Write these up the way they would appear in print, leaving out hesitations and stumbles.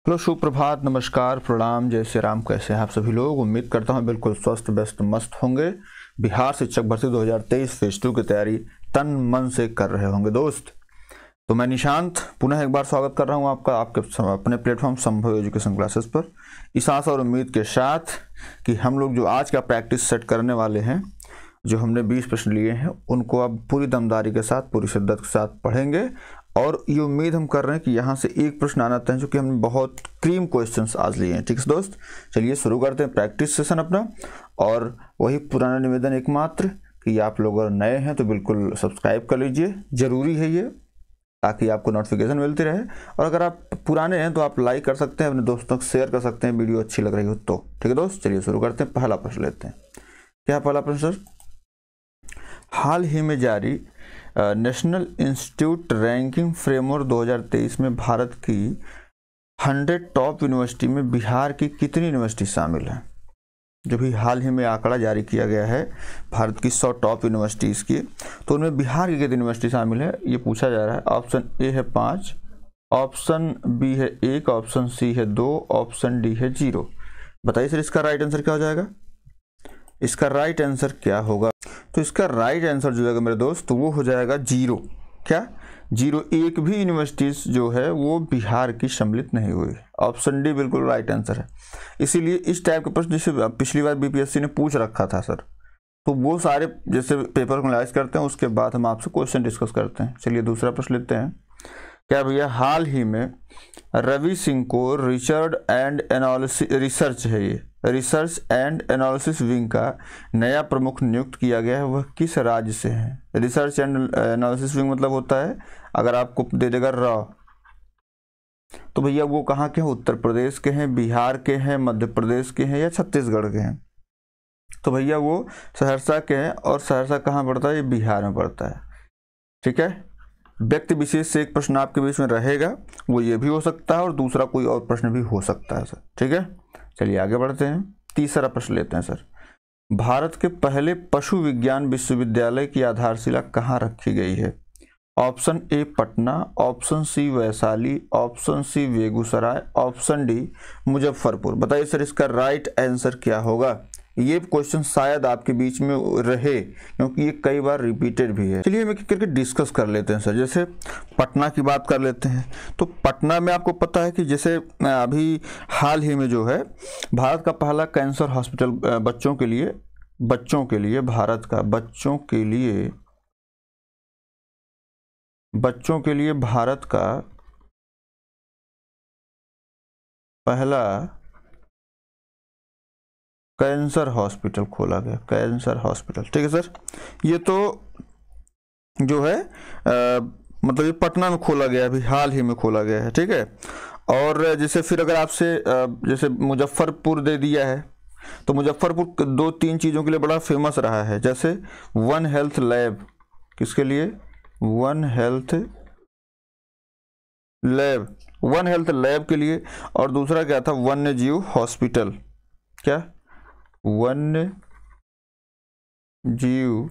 Hello, सुप्रभात, नमस्कार, प्रणाम, जय श्री राम। कैसे हैं आप सभी लोग? उम्मीद करता हूं बिल्कुल स्वस्थ व्यस्त मस्त होंगे। बिहार शिक्षक भर्ती 2023 फेज 2 की तैयारी तन मन से कर रहे होंगे दोस्त। तो मैं निशांत पुनः एक बार स्वागत कर रहा हूं आपका आपके अपने प्लेटफॉर्म संभव एजुकेशन क्लासेस पर, इस आशा और उम्मीद के साथ कि हम लोग जो आज का प्रैक्टिस सेट करने वाले हैं, जो हमने 20 प्रश्न लिए हैं, उनको अब पूरी दमदारी के साथ, पूरी शिद्दत के साथ पढ़ेंगे। और ये उम्मीद हम कर रहे हैं कि यहाँ से एक प्रश्न आना तय है, जो कि हमने बहुत क्रीम क्वेश्चंस आज लिए हैं। ठीक है दोस्त, चलिए शुरू करते हैं प्रैक्टिस सेशन अपना। और वही पुराना निवेदन एकमात्र कि आप लोग अगर नए हैं तो बिल्कुल सब्सक्राइब कर लीजिए, ज़रूरी है ये, ताकि आपको नोटिफिकेशन मिलती रहे। और अगर आप पुराने हैं तो आप लाइक कर सकते हैं, अपने दोस्तों को शेयर कर सकते हैं, वीडियो अच्छी लग रही हो तो। ठीक है दोस्त, चलिए शुरू करते हैं। पहला प्रश्न लेते हैं। क्या पहला प्रश्न सर? हाल ही में जारी नेशनल इंस्टीट्यूट रैंकिंग फ्रेमवर्क 2023 में भारत की 100 टॉप यूनिवर्सिटी में बिहार की कितनी यूनिवर्सिटी शामिल है? जो भी हाल ही में आंकड़ा जारी किया गया है भारत की 100 टॉप यूनिवर्सिटीज़ की, तो उनमें बिहार की कितनी यूनिवर्सिटी शामिल है, ये पूछा जा रहा है। ऑप्शन ए है 5, ऑप्शन बी है 1, ऑप्शन सी है 2, ऑप्शन डी है 0। बताइए सर, इसका राइट आंसर क्या हो जाएगा? इसका राइट आंसर क्या होगा? तो इसका राइट आंसर जो है मेरे दोस्त, वो हो जाएगा 0। क्या 0? एक भी यूनिवर्सिटीज जो है वो बिहार की सम्मिलित नहीं हुई। ऑप्शन डी बिल्कुल राइट आंसर है। इसीलिए इस टाइप के प्रश्न जैसे पिछली बार बीपीएससी ने पूछ रखा था सर, तो वो सारे जैसे पेपर को एनालाइज करते हैं, उसके बाद हम आपसे क्वेश्चन डिस्कस करते हैं। चलिए दूसरा प्रश्न लेते हैं। क्या भैया हाल ही में रवि सिंह को रिसर्च एंड एनालिसिस विंग का नया प्रमुख नियुक्त किया गया है, वह किस राज्य से है? रिसर्च एंड एनालिसिस विंग मतलब होता है, अगर आपको दे देगा रॉ, तो भैया वो कहाँ के हैं? उत्तर प्रदेश के हैं, बिहार के हैं, मध्य प्रदेश के हैं या छत्तीसगढ़ के हैं? तो भैया वो सहरसा के हैं। और सहरसा कहाँ पड़ता है? ये बिहार में पड़ता है। ठीक है, व्यक्ति विशेष से एक प्रश्न आपके बीच में रहेगा, वो ये भी हो सकता है और दूसरा कोई और प्रश्न भी हो सकता है सर। ठीक है, चलिए आगे बढ़ते हैं। तीसरा प्रश्न लेते हैं सर। भारत के पहले पशु विज्ञान विश्वविद्यालय की आधारशिला कहाँ रखी गई है? Option A Patna, option C Vaishali, option C Begusarai, option D Muzaffarpur. बताइए सर, इसका राइट आंसर क्या होगा? ये क्वेश्चन शायद आपके बीच में रहे, क्योंकि ये कई बार रिपीटेड भी है। चलिए हम एक करके डिस्कस कर लेते हैं सर। जैसे पटना की बात कर लेते हैं, तो पटना में आपको पता है कि जैसे अभी हाल ही में जो है भारत का पहला कैंसर हॉस्पिटल बच्चों के लिए भारत का बच्चों के लिए भारत का पहला कैंसर हॉस्पिटल खोला गया। कैंसर हॉस्पिटल, ठीक है सर। ये तो जो है मतलब ये पटना में खोला गया, अभी हाल ही में खोला गया है। ठीक है, और जैसे फिर अगर आपसे जैसे मुजफ्फरपुर दे दिया है, तो मुजफ्फरपुर 2-3 चीज़ों के लिए बड़ा फेमस रहा है। जैसे वन हेल्थ लैब, किसके लिए? वन हेल्थ लैब के लिए। और दूसरा क्या था? वन्य जीव हॉस्पिटल। क्या? वन्य जीव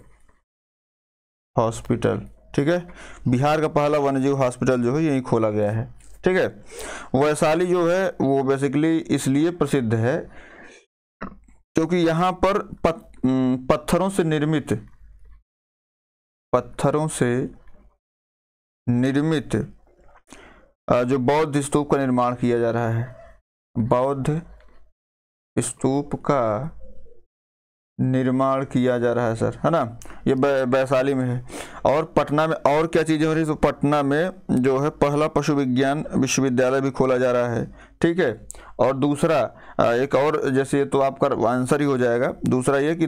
हॉस्पिटल। ठीक है, बिहार का पहला वन्य जीव हॉस्पिटल जो है यही खोला गया है। ठीक है, वैशाली जो है वो बेसिकली इसलिए प्रसिद्ध है क्योंकि यहाँ पर पत्थरों से निर्मित जो बौद्ध स्तूप का निर्माण किया जा रहा है। बौद्ध स्तूप का निर्माण किया जा रहा है सर, है ना। ये वैशाली में है। और पटना में और क्या चीज़ें हो रही है? तो पटना में जो है पहला पशु विज्ञान विश्वविद्यालय भी खोला जा रहा है। ठीक है, और दूसरा एक और, जैसे ये तो आपका आंसर ही हो जाएगा। दूसरा ये कि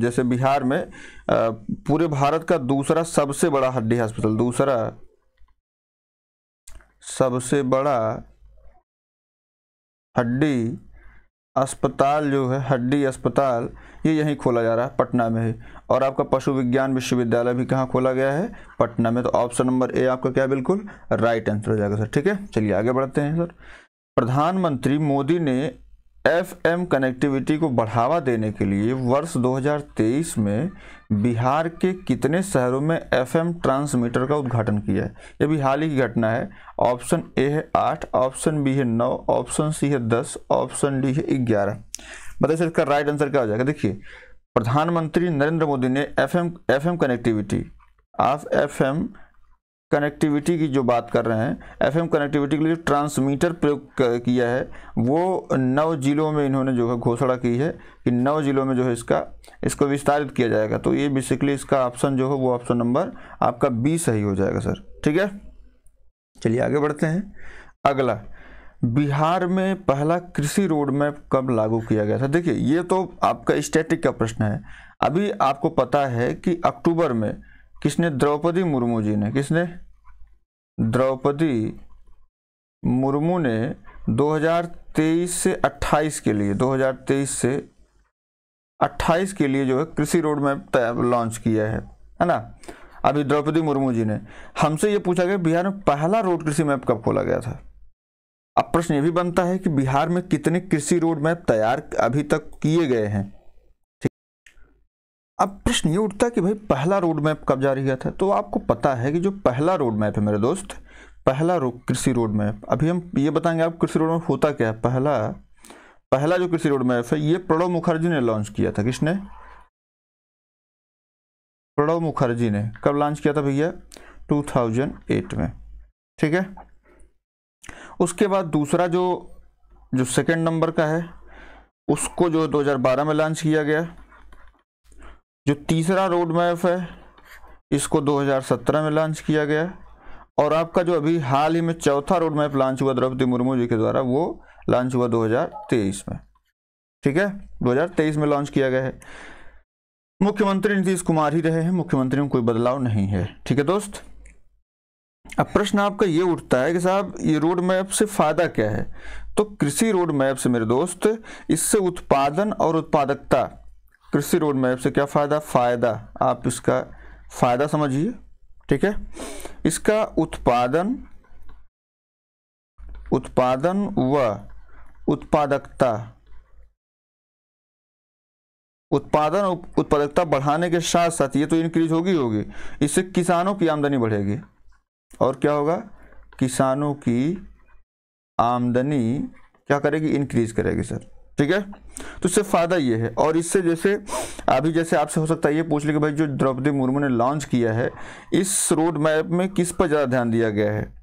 जैसे बिहार में पूरे भारत का दूसरा सबसे बड़ा हड्डी अस्पताल, दूसरा सबसे बड़ा हड्डी अस्पताल जो है, हड्डी अस्पताल, ये यहीं खोला जा रहा है, पटना में है। और आपका पशु विज्ञान विश्वविद्यालय भी कहाँ खोला गया है? पटना में। तो ऑप्शन नंबर ए आपका क्या बिल्कुल राइट आंसर हो जाएगा सर। ठीक है, चलिए आगे बढ़ते हैं सर। प्रधानमंत्री मोदी ने FM कनेक्टिविटी को बढ़ावा देने के लिए वर्ष 2023 में बिहार के कितने शहरों में FM ट्रांसमीटर का उद्घाटन किया है? ये भी हाल ही की घटना है। ऑप्शन ए है 8, ऑप्शन बी है 9, ऑप्शन सी है 10, ऑप्शन डी है 11। बताइए सर इसका राइट आंसर क्या हो जाएगा? देखिए, प्रधानमंत्री नरेंद्र मोदी ने FM कनेक्टिविटी कनेक्टिविटी की जो बात कर रहे हैं, FM कनेक्टिविटी के लिए ट्रांसमीटर प्रयोग किया है, वो 9 जिलों में इन्होंने जो है घोषणा की है कि 9 जिलों में जो है इसको विस्तारित किया जाएगा। तो ये बेसिकली इसका ऑप्शन जो है वो ऑप्शन नंबर आपका बी सही हो जाएगा सर। ठीक है, चलिए आगे बढ़ते हैं। अगला, बिहार में पहला कृषि रोड मैप कब लागू किया गया था? देखिए, ये तो आपका स्टैटिक का प्रश्न है। अभी आपको पता है कि अक्टूबर में किसने, द्रौपदी मुर्मू जी ने, किसने, द्रौपदी मुर्मू ने 2023 से 28 के लिए, 2023 से 28 के लिए जो है कृषि रोड मैप लॉन्च किया है ना। अभी द्रौपदी मुर्मू जी ने, हमसे ये पूछा गया बिहार में पहला रोड कृषि मैप कब खोला गया था। अब प्रश्न ये भी बनता है कि बिहार में कितने कृषि रोड मैप तैयार अभी तक किए गए हैं। अब प्रश्न ये उठता है कि भाई पहला रोड मैप कब जारी किया था? तो आपको पता है कि जो पहला रोड मैप है मेरे दोस्त, पहला कृषि रोड मैप, अभी हम ये बताएंगे आपको कृषि रोड मैप होता क्या है। पहला जो कृषि रोड मैप है ये प्रणब मुखर्जी ने लॉन्च किया था। किसने? प्रणब मुखर्जी ने। कब लॉन्च किया था भैया? 2008 में। ठीक है, उसके बाद दूसरा जो सेकंड नंबर का है उसको जो 2012 में लॉन्च किया गया। जो तीसरा रोड मैप है इसको 2017 में लॉन्च किया गया। और आपका जो अभी हाल ही में चौथा रोड मैप लॉन्च हुआ द्रौपदी मुर्मू जी के द्वारा, वो लॉन्च हुआ 2023 में। ठीक है, 2023 में लॉन्च किया गया है। मुख्यमंत्री नीतीश कुमार ही रहे हैं, मुख्यमंत्री में कोई बदलाव नहीं है। ठीक है दोस्त, अब प्रश्न आपका ये उठता है कि साहब ये रोड मैप से फायदा क्या है? तो कृषि रोड मैप से मेरे दोस्त, इससे उत्पादन और उत्पादकता, कृषि रोड मैप से क्या फायदा आप इसका फायदा समझिए। ठीक है, इसका उत्पादन व उत्पादकता, उत्पादकता बढ़ाने के साथ साथ ये तो इंक्रीज होगी, इससे किसानों की आमदनी बढ़ेगी। और क्या होगा? किसानों की आमदनी क्या करेगी? इंक्रीज करेगी सर। ठीक है, तो इससे फायदा ये है। और इससे जैसे आपसे हो सकता है ये पूछ ले कि भाई जो द्रौपदी मुर्मू ने लॉन्च किया है, इस रोड मैप में किस पर ज़्यादा ध्यान दिया गया है,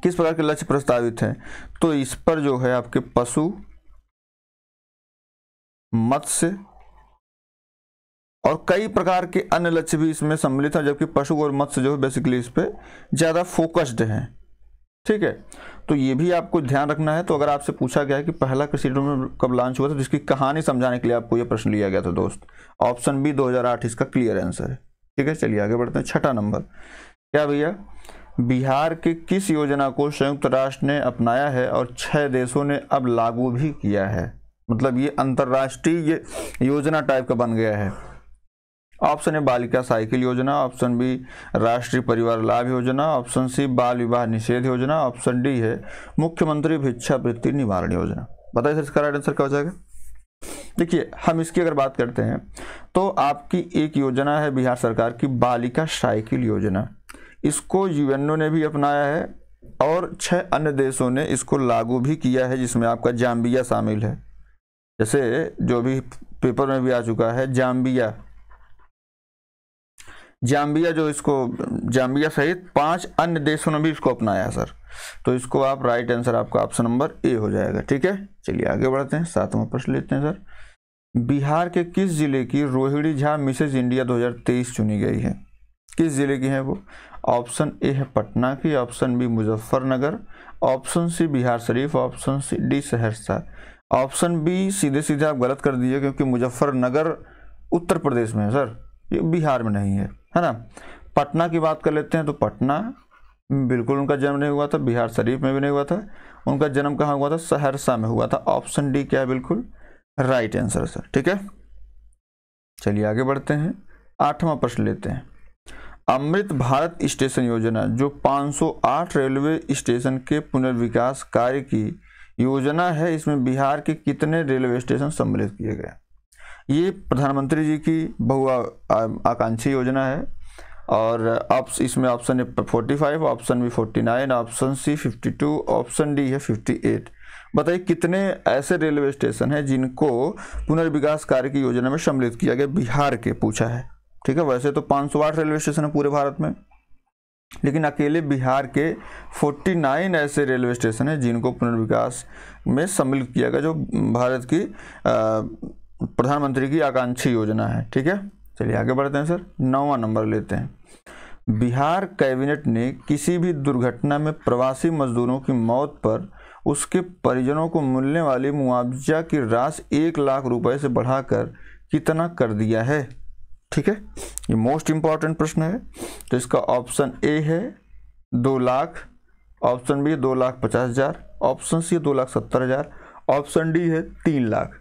किस प्रकार के लक्ष्य प्रस्तावित हैं? तो इस पर जो है आपके पशु, मत्स्य और कई प्रकार के अन्य लक्ष्य भी इसमें सम्मिलित हैं, जबकि पशु और मत्स्य जो है बेसिकली इस पे ज़्यादा फोकस्ड हैं। ठीक है, तो ये भी आपको ध्यान रखना है। तो अगर आपसे पूछा गया है कि पहला कृषि रोड मैप कब लॉन्च हुआ था, जिसकी कहानी समझाने के लिए आपको ये प्रश्न लिया गया था दोस्त, ऑप्शन बी 2008 इसका क्लियर आंसर है। ठीक है, चलिए आगे बढ़ते हैं। छठा नंबर, क्या भैया, बिहार के किस योजना को संयुक्त राष्ट्र ने अपनाया है और 6 देशों ने अब लागू भी किया है? मतलब ये अंतर्राष्ट्रीय योजना टाइप का बन गया है। ऑप्शन ए बालिका साइकिल योजना, ऑप्शन बी राष्ट्रीय परिवार लाभ योजना, ऑप्शन सी बाल विवाह निषेध योजना, ऑप्शन डी है मुख्यमंत्री भिक्षावृत्ति निवारण योजना। बताइए सर इसका राइट आंसर क्या हो जाएगा? देखिए, हम इसकी अगर बात करते हैं तो आपकी एक योजना है बिहार सरकार की, बालिका साइकिल योजना। इसको यूएनओ ने भी अपनाया है और 6 अन्य देशों ने इसको लागू भी किया है, जिसमें आपका जाम्बिया शामिल है। जैसे जो भी पेपर में भी आ चुका है, जाम्बिया सहित 5 अन्य देशों ने भी इसको अपनाया सर। तो इसको आप राइट आंसर आपका ऑप्शन नंबर ए हो जाएगा। ठीक है, चलिए आगे बढ़ते हैं। 7वां प्रश्न लेते हैं सर। बिहार के किस जिले की रोहिणी झा मिसेज इंडिया 2023 चुनी गई है? किस जिले की है वो? ऑप्शन ए है पटना की, option B Muzaffarnagar, option C Bihar Sharif, option C D Saharsa. Option B सीधे आप गलत कर दिए, क्योंकि मुजफ्फरनगर उत्तर प्रदेश में है सर, ये बिहार में नहीं है ना। पटना की बात कर लेते हैं तो पटना बिल्कुल उनका जन्म नहीं हुआ था, बिहार शरीफ में भी नहीं हुआ था। उनका जन्म कहाँ हुआ था? सहरसा में हुआ था। ऑप्शन डी क्या है? बिल्कुल राइट आंसर सर। ठीक है, चलिए आगे बढ़ते हैं। 8वां प्रश्न लेते हैं। अमृत भारत स्टेशन योजना जो 508 रेलवे स्टेशन के पुनर्विकास कार्य की योजना है, इसमें बिहार के कितने रेलवे स्टेशन सम्मिलित किए गए? ये प्रधानमंत्री जी की बहुआकांक्षी योजना है और इसमें option A 45, option B 49, option C 52, option D है 58। बताइए कितने ऐसे रेलवे स्टेशन हैं जिनको पुनर्विकास कार्य की योजना में सम्मिलित किया गया? बिहार के पूछा है, ठीक है। वैसे तो 508 रेलवे स्टेशन है पूरे भारत में, लेकिन अकेले बिहार के 49 ऐसे रेलवे स्टेशन हैं जिनको पुनर्विकास में सम्मिलित किया गया, जो भारत की प्रधानमंत्री की आकांक्षी योजना है, ठीक है। चलिए आगे बढ़ते हैं सर, 9वां नंबर लेते हैं। बिहार कैबिनेट ने किसी भी दुर्घटना में प्रवासी मजदूरों की मौत पर उसके परिजनों को मिलने वाली मुआवजा की राशि 1 लाख रुपए से बढ़ाकर कितना कर दिया है? ठीक है, ये मोस्ट इंपॉर्टेंट प्रश्न है। तो इसका ऑप्शन ए है 2 lakh, option B 2,50,000, option C 2,70,000, option D है 3 लाख।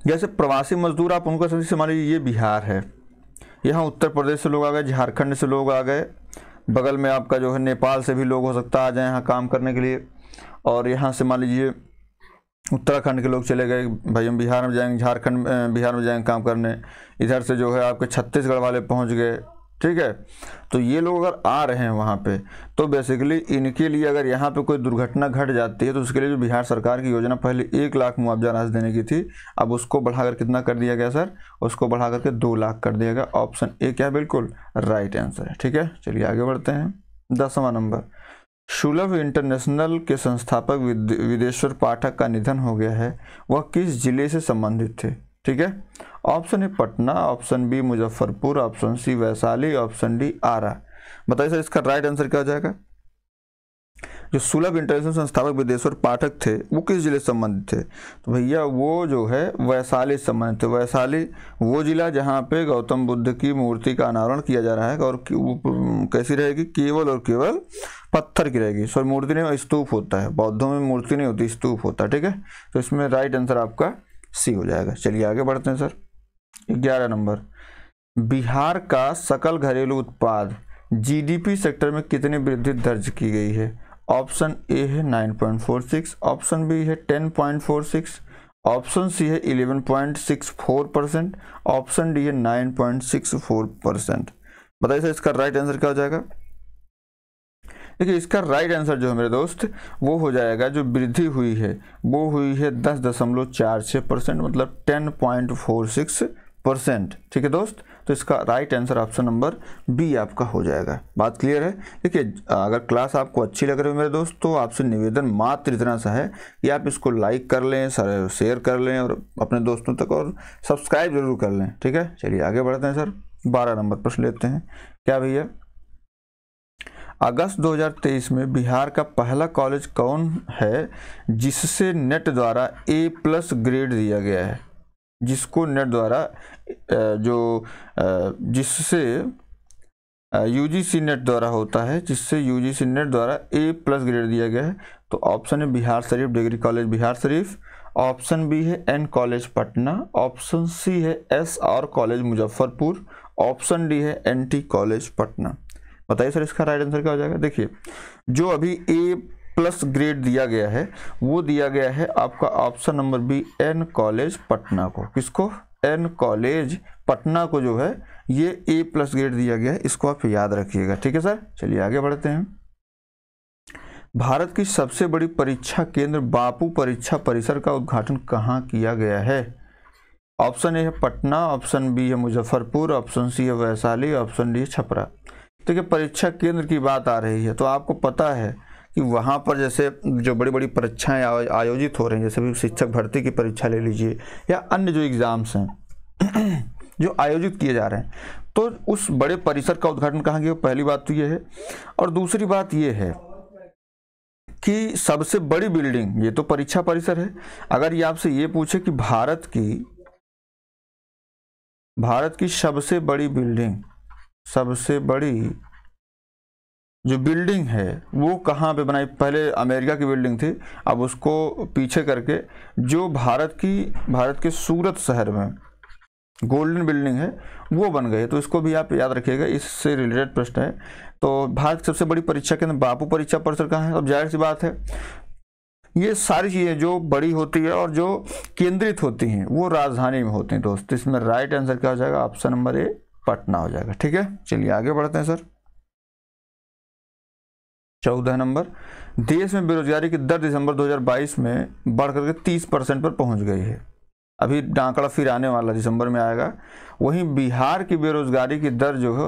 जैसे प्रवासी मजदूर आप उनको समझिए, मान लीजिए ये बिहार है, यहाँ उत्तर प्रदेश से लोग आ गए, झारखंड से लोग आ गए, बगल में आपका जो है नेपाल से भी लोग हो सकता है आ जाए यहाँ काम करने के लिए, और यहाँ से मान लीजिए उत्तराखंड के लोग चले गए, भाई हम बिहार में जाएंगे, झारखंड बिहार में जाएंगे काम करने, इधर से जो है आपके छत्तीसगढ़ वाले पहुँच गए, ठीक है। तो ये लोग अगर आ रहे हैं वहाँ पे, तो बेसिकली इनके लिए अगर यहाँ पे कोई दुर्घटना घट जाती है तो उसके लिए जो बिहार सरकार की योजना पहले 1 लाख मुआवजा राशि देने की थी, अब उसको बढ़ाकर कितना कर दिया गया सर? उसको बढ़ा करके 2 लाख कर दिया गया। ऑप्शन ए क्या है? बिल्कुल राइट आंसर है, ठीक है। चलिए आगे बढ़ते हैं, 10वां नंबर। सुलभ इंटरनेशनल के संस्थापक विदेश्वर पाठक का निधन हो गया है, वह किस जिले से संबंधित थे? ठीक है, option A Patna, option B Muzaffarpur, option C Vaishali, option D Ara. बताइए सर इसका राइट आंसर क्या हो जाएगा? जो सुलभ इंटरनेशनल संस्थापक विदेश्वर पाठक थे वो किस जिले से संबंधित थे? तो भैया वो जो है वैशाली से संबंधित थे। वैशाली वो जिला जहाँ पे गौतम बुद्ध की मूर्ति का अनावरण किया जा रहा है, और वो कैसी रहेगी? केवल और केवल पत्थर की रहेगी। सॉरी, मूर्ति नहीं, स्तूप होता है, बौद्धों में मूर्ति नहीं होती, स्तूप होता है, ठीक है। तो इसमें राइट आंसर आपका सी हो जाएगा। चलिए आगे बढ़ते हैं सर, 11 नंबर। बिहार का सकल घरेलू उत्पाद जीडीपी सेक्टर में कितनी वृद्धि दर्ज की गई है? ऑप्शन ए है 9.46, ऑप्शन बी है 10.46, ऑप्शन सी है 11.64%, ऑप्शन डी है 9.64%। बताइए सर इसका राइट आंसर क्या हो जाएगा? देखिए इसका राइट आंसर जो है मेरे दोस्त वो हो जाएगा, जो वृद्धि हुई है वो हुई है 10.46%, मतलब 10.46%, ठीक है दोस्त। तो इसका right answer option number B आपका हो जाएगा। बात क्लियर है? देखिए अगर क्लास आपको अच्छी लग रही है मेरे दोस्त, तो आपसे निवेदन मात्र इतना सा है कि आप इसको लाइक कर लें, शेयर कर लें और अपने दोस्तों तक, और सब्सक्राइब जरूर कर लें, ठीक है। चलिए आगे बढ़ते हैं सर, 12 नंबर प्रश्न लेते हैं। क्या भैया, अगस्त 2023 में बिहार का पहला कॉलेज कौन है जिससे नेट द्वारा A+ ग्रेड दिया गया है? जिसको नेट द्वारा जिससे यूजीसी नेट द्वारा होता है, जिससे यूजीसी नेट द्वारा A+ ग्रेड दिया गया है। तो ऑप्शन है Bihar Sharif degree college Bihar Sharif, option B है N college Patna, option C है SR college Muzaffarpur, option D है NT कॉलेज पटना। बताइए सर इसका राइट आंसर क्या हो जाएगा? देखिए जो अभी A+ ग्रेड दिया गया है वो दिया गया है आपका option number B N college Patna को। किसको? N कॉलेज पटना को जो है ये A+ ग्रेड दिया गया है, इसको आप याद रखिएगा, ठीक है सर। चलिए आगे बढ़ते हैं। भारत की सबसे बड़ी परीक्षा केंद्र बापू परीक्षा परिसर का उद्घाटन कहाँ किया गया है? ऑप्शन ए है पटना, ऑप्शन बी है मुजफ्फरपुर, ऑप्शन सी है वैशाली, ऑप्शन डी है छपरा। देखिए परीक्षा केंद्र की बात आ रही है तो आपको पता है कि वहाँ पर जैसे जो बड़ी बड़ी परीक्षाएं आयोजित हो रही हैं, जैसे भी शिक्षक भर्ती की परीक्षा ले लीजिए या अन्य जो एग्ज़ाम्स हैं जो आयोजित किए जा रहे हैं, तो उस बड़े परिसर का उद्घाटन कहाँ किया? पहली बात तो ये है, और दूसरी बात ये है कि सबसे बड़ी बिल्डिंग, ये तो परीक्षा परिसर है, अगर ये आपसे ये पूछे कि भारत की सबसे बड़ी बिल्डिंग, सबसे बड़ी जो बिल्डिंग है वो कहाँ पे बनाई? पहले अमेरिका की बिल्डिंग थी, अब उसको पीछे करके जो भारत के सूरत शहर में गोल्डन बिल्डिंग है वो बन गई है। तो इसको भी आप याद रखिएगा, इससे रिलेटेड प्रश्न है। तो भारत की सबसे बड़ी परीक्षा केंद्र बापू परीक्षा परिसर कहाँ है? अब जाहिर सी बात है ये सारी चीज़ें जो बड़ी होती है और जो केंद्रित होती हैं वो राजधानी में होती हैं दोस्त। इसमें राइट आंसर क्या हो जाएगा? ऑप्शन नंबर ए पटना हो जाएगा। ठीक है, चलिए आगे बढ़ते हैं सर। 14 नंबर, देश में बेरोजगारी की दर दिसंबर 2022 में बढ़कर के 30% पर पहुंच गई है। अभी आंकड़ा फिर आने वाला दिसंबर में आएगा। वहीं बिहार की बेरोजगारी की दर जो है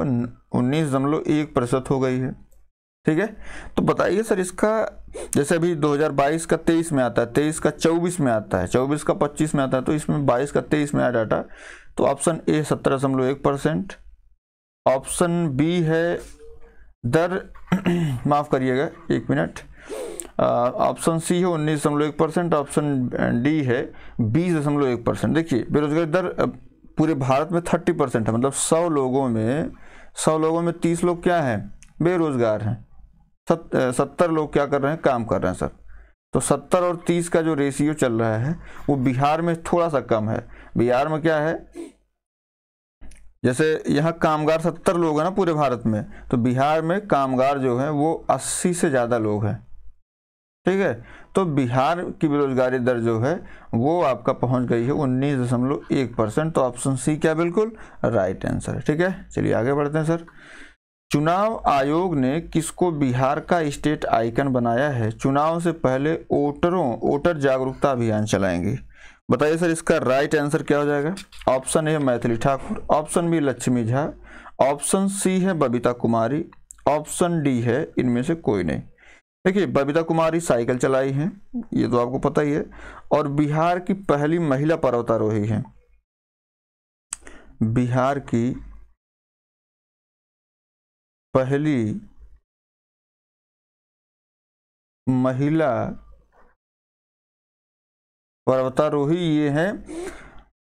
19.1% हो गई है। ठीक है, तो बताइए सर इसका, जैसे अभी 2022 का 23 में आता है, 23 का 24 में आता है, 24 का 25 में आता है, तो इसमें 22 का 23 में आया डाटा। तो ऑप्शन ए 17.1%, ऑप्शन बी है दर माफ करिएगा 1 मिनट, ऑप्शन सी है 19.1%, ऑप्शन डी है 20.1%। देखिए बेरोजगारी दर पूरे भारत में 30% है, मतलब 100 लोगों में 30 लोग क्या हैं? बेरोजगार हैं। 70 लोग क्या कर रहे हैं? काम कर रहे हैं सर। तो 70 और 30 का जो रेशियो चल रहा है वो बिहार में थोड़ा सा कम है। बिहार में क्या है, जैसे यहाँ कामगार 70 लोग हैं ना पूरे भारत में, तो बिहार में कामगार जो है वो 80 से ज़्यादा लोग हैं। ठीक है, तो बिहार की बेरोजगारी दर जो है वो आपका पहुंच गई है 19.1%। तो ऑप्शन सी क्या बिल्कुल राइट आंसर है। ठीक है, चलिए आगे बढ़ते हैं सर। चुनाव आयोग ने किसको बिहार का स्टेट आइकन बनाया है? चुनाव से पहले वोटर जागरूकता अभियान चलाएंगे। बताइए सर इसका राइट आंसर क्या हो जाएगा? Option A Maithili Thakur, option B Lakshmi Jha, option C है बबीता कुमारी, ऑप्शन डी है इनमें से कोई नहीं। देखिए बबीता कुमारी साइकिल चलाई हैं, ये तो आपको पता ही है, और बिहार की पहली महिला पर्वतारोही हैं। बिहार की पहली महिला पर्वतारोही ये हैं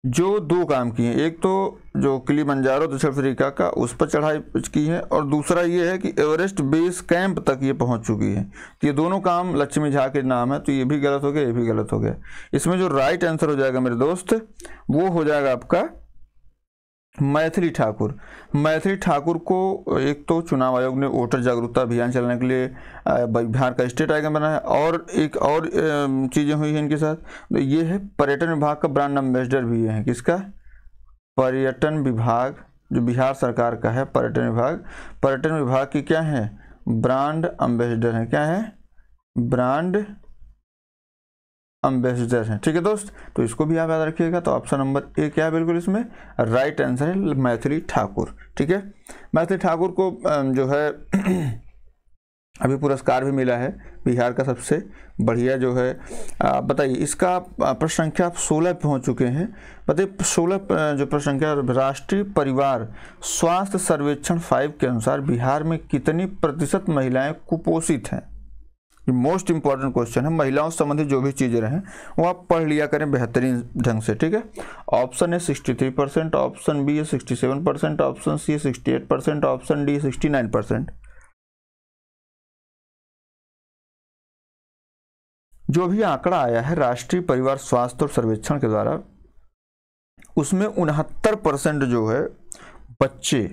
जो 2 काम किए हैं। एक तो जो किलिमंजारो दक्षिण अफ्रीका का उस पर चढ़ाई की है, और दूसरा ये है कि एवरेस्ट बेस कैंप तक ये पहुंच चुकी है। तो ये दोनों काम लक्ष्मी झा के नाम है, तो ये भी गलत हो गया, ये भी गलत हो गया। इसमें जो राइट आंसर हो जाएगा मेरे दोस्त वो हो जाएगा आपका मैथिली ठाकुर। मैथिली ठाकुर को एक तो चुनाव आयोग ने वोटर जागरूकता अभियान चलाने के लिए बिहार का स्टेट आइकन बनाया, और एक और चीज़ें हुई हैं इनके साथ। तो ये है पर्यटन विभाग का ब्रांड एम्बेसडर भी है। किसका? पर्यटन विभाग जो बिहार सरकार का है, पर्यटन विभाग की क्या है? ब्रांड एम्बेसडर है। क्या है? ब्रांड एम्बेसडर हैं। ठीक है दोस्त, तो इसको भी आप याद रखिएगा। तो ऑप्शन नंबर ए क्या है बिल्कुल इसमें राइट आंसर है मैथिली ठाकुर। ठीक है, मैथिली ठाकुर को जो है अभी पुरस्कार भी मिला है बिहार का सबसे बढ़िया जो है। बताइए इसका प्रश्न संख्या 16 पहुंच चुके हैं। बताइए 16 जो प्रश्न संख्या, राष्ट्रीय परिवार स्वास्थ्य सर्वेक्षण 5 के अनुसार बिहार में कितनी प्रतिशत महिलाएं कुपोषित हैं? मोस्ट इंपॉर्टेंट क्वेश्चन है। महिलाओं से संबंधित जो भी चीजें रहें वो आप पढ़ लिया करें बेहतरीन ढंग से। ठीक है, ऑप्शन है 63%, ऑप्शन बी है 67%, ऑप्शन सी है 68%, ऑप्शन डी है 69%। जो भी आंकड़ा आया है राष्ट्रीय परिवार स्वास्थ्य और सर्वेक्षण के द्वारा, उसमें 69% जो है बच्चे,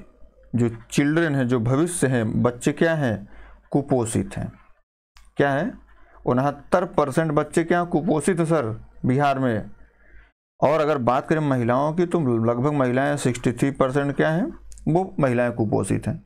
जो चिल्ड्रन है, जो भविष्य हैं, बच्चे क्या हैं? कुपोषित हैं। क्या है? 69% बच्चे क्या कुपोषित है सर बिहार में। और अगर बात करें महिलाओं की तो लगभग महिलाएं 63% क्या हैं? वो महिलाएं कुपोषित हैं।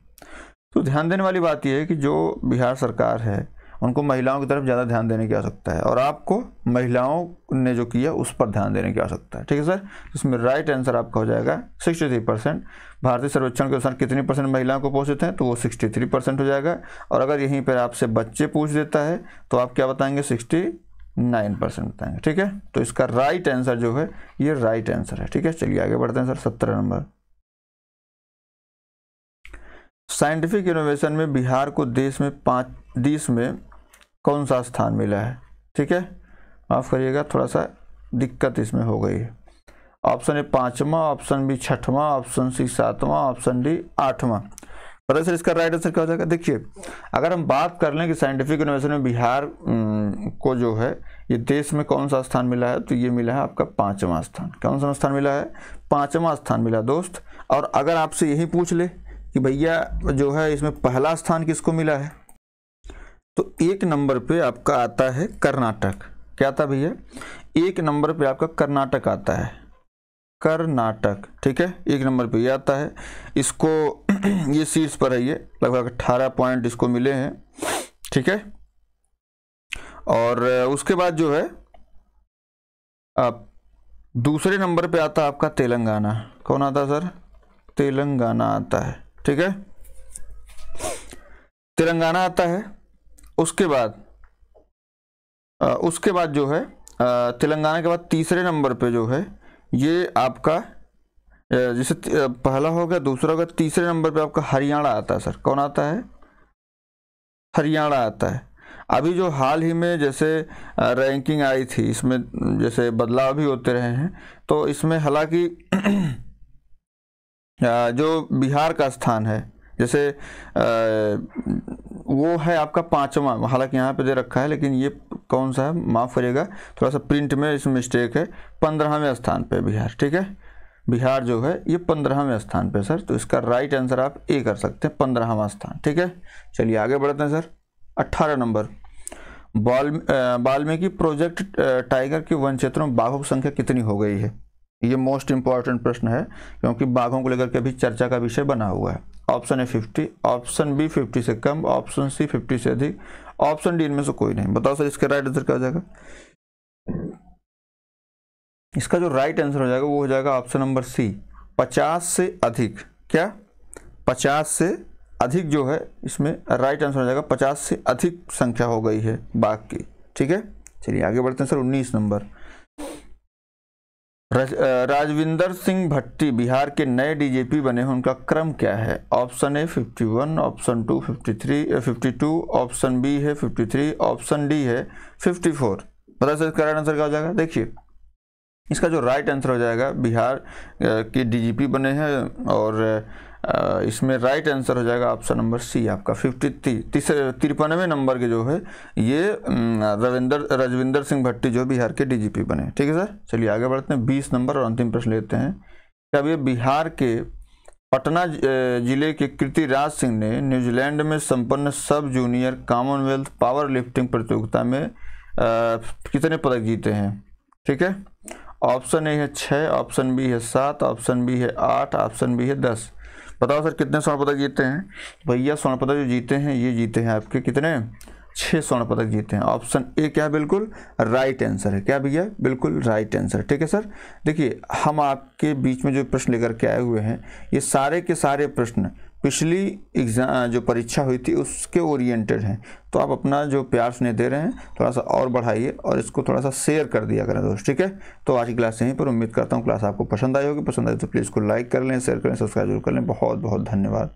तो ध्यान देने वाली बात यह है कि जो बिहार सरकार है उनको महिलाओं की तरफ ज़्यादा ध्यान देने की आवश्यकता है, और आपको महिलाओं ने जो किया उस पर ध्यान देने की आवश्यकता है। ठीक है सर, इसमें राइट आंसर आपका हो जाएगा 63%। भारतीय सर्वेक्षण के अनुसार कितनी परसेंट महिलाओं को पोषित हैं? तो वो 63% हो जाएगा। और अगर यहीं पर आपसे बच्चे पूछ देता है तो आप क्या बताएंगे? 69% बताएंगे। ठीक है, तो इसका राइट आंसर जो है ये राइट आंसर है। ठीक है, चलिए आगे बढ़ते हैं सर। 17 नंबर, साइंटिफिक इनोवेशन में बिहार को देश में कौन सा स्थान मिला है? ठीक है, माफ करिएगा थोड़ा सा दिक्कत इसमें हो गई है। ऑप्शन ए 5वां, ऑप्शन बी 6वां, ऑप्शन सी 7वां, ऑप्शन डी 8वां। पता सर इसका राइट आंसर क्या हो जाएगा? देखिए अगर हम बात कर लें कि साइंटिफिक इनोवेशन में बिहार को जो है ये देश में कौन सा स्थान मिला है, तो ये मिला है आपका 5वां स्थान। कौन सा स्थान मिला है, 5वां स्थान मिला दोस्त। और अगर आपसे यही पूछ ले कि भैया जो है इसमें पहला स्थान किसको मिला है, तो 1 नंबर पे आपका आता है कर्नाटक। क्या आता भैया, 1 नंबर पे आपका कर्नाटक आता है, कर्नाटक, ठीक है, 1 नंबर पे ये आता है। इसको ये शीर्ष पर है, ये लगभग 18 पॉइंट इसको मिले हैं, ठीक है। और उसके बाद जो है दूसरे नंबर पे आता है आपका तेलंगाना। कौन आता है सर, तेलंगाना आता है, ठीक है, तेलंगाना आता है। उसके बाद जो है तेलंगाना के बाद तीसरे नंबर पे जो है ये आपका जैसे पहला हो गया, दूसरा हो गया, तीसरे नंबर पे आपका हरियाणा आता है। सर कौन आता है, हरियाणा आता है। अभी जो हाल ही में जैसे रैंकिंग आई थी, इसमें जैसे बदलाव भी होते रहे हैं, तो इसमें हालांकि जो बिहार का स्थान है, जैसे वो है आपका 5वां, हालांकि यहाँ पे दे रखा है, लेकिन ये कौन सा है, माफ़ करिएगा, थोड़ा सा प्रिंट में इसमें मिस्टेक है, 15वें स्थान पे बिहार, ठीक है। बिहार जो है ये 15वें स्थान पे सर, तो इसका राइट आंसर आप ए कर सकते हैं, 15वां स्थान, ठीक है। चलिए आगे बढ़ते हैं sir. 18 number, Valmiki project tiger के वन क्षेत्रों में बाघों की संख्या कितनी हो गई है। ये मोस्ट इंपॉर्टेंट प्रश्न है, क्योंकि बाघों को लेकर के अभी चर्चा का विषय बना हुआ है। ऑप्शन ए 50, ऑप्शन बी 50 से कम, ऑप्शन सी 50 से अधिक, ऑप्शन डी इनमें से कोई नहीं। बताओ सर इसका राइट आंसर क्या हो जाएगा। इसका जो राइट आंसर हो जाएगा वो हो जाएगा ऑप्शन नंबर सी, 50 से अधिक। क्या, 50 से अधिक जो है इसमें राइट आंसर हो जाएगा, 50 से अधिक संख्या हो गई है बाघ की, ठीक है। चलिए आगे बढ़ते हैं सर। 19 नंबर, राजविंदर सिंह भट्टी बिहार के नए डीजीपी बने हैं, उनका क्रम क्या है। Option A 51, option 2 52, option B है 53, ऑप्शन डी है 54। पता है इसका राइट आंसर क्या हो जाएगा। देखिए इसका जो राइट आंसर हो जाएगा, बिहार के डीजीपी बने हैं, और इसमें राइट आंसर हो जाएगा ऑप्शन नंबर सी आपका 53वें नंबर के जो है ये राजविंदर सिंह भट्टी जो बिहार के डीजीपी बने, ठीक है सर। चलिए आगे बढ़ते हैं। 20 नंबर और अंतिम प्रश्न लेते हैं। क्या ये बिहार के पटना जिले के कीर्तिराज सिंह ने न्यूजीलैंड में संपन्न सब जूनियर कॉमनवेल्थ पावर लिफ्टिंग प्रतियोगिता में कितने पदक जीते हैं, ठीक है। ऑप्शन ए है 6, ऑप्शन बी है 7, ऑप्शन बी है 8, ऑप्शन बी है 10। बताओ सर कितने स्वर्ण पदक जीते हैं। भैया स्वर्ण पदक जो जीते हैं ये जीते हैं आपके कितने, 6 स्वर्ण पदक जीते हैं। ऑप्शन ए क्या बिल्कुल राइट आंसर है। क्या भैया, बिल्कुल राइट आंसर, ठीक है सर। देखिए हम आपके बीच में जो प्रश्न लेकर के आए हुए हैं, ये सारे के सारे प्रश्न पिछली एग्जाम जो परीक्षा हुई थी उसके ओरिएंटेड हैं। तो आप अपना जो प्यार स्नेह दे रहे हैं थोड़ा सा और बढ़ाइए और इसको थोड़ा सा शेयर कर दिया करें दोस्त, ठीक है। तो आज की क्लास यहीं पर, उम्मीद करता हूँ क्लास आपको पसंद आई होगी। पसंद आई तो प्लीज़ को लाइक कर लें, शेयर करें, सब्सक्राइब जरूर कर लें। बहुत बहुत धन्यवाद।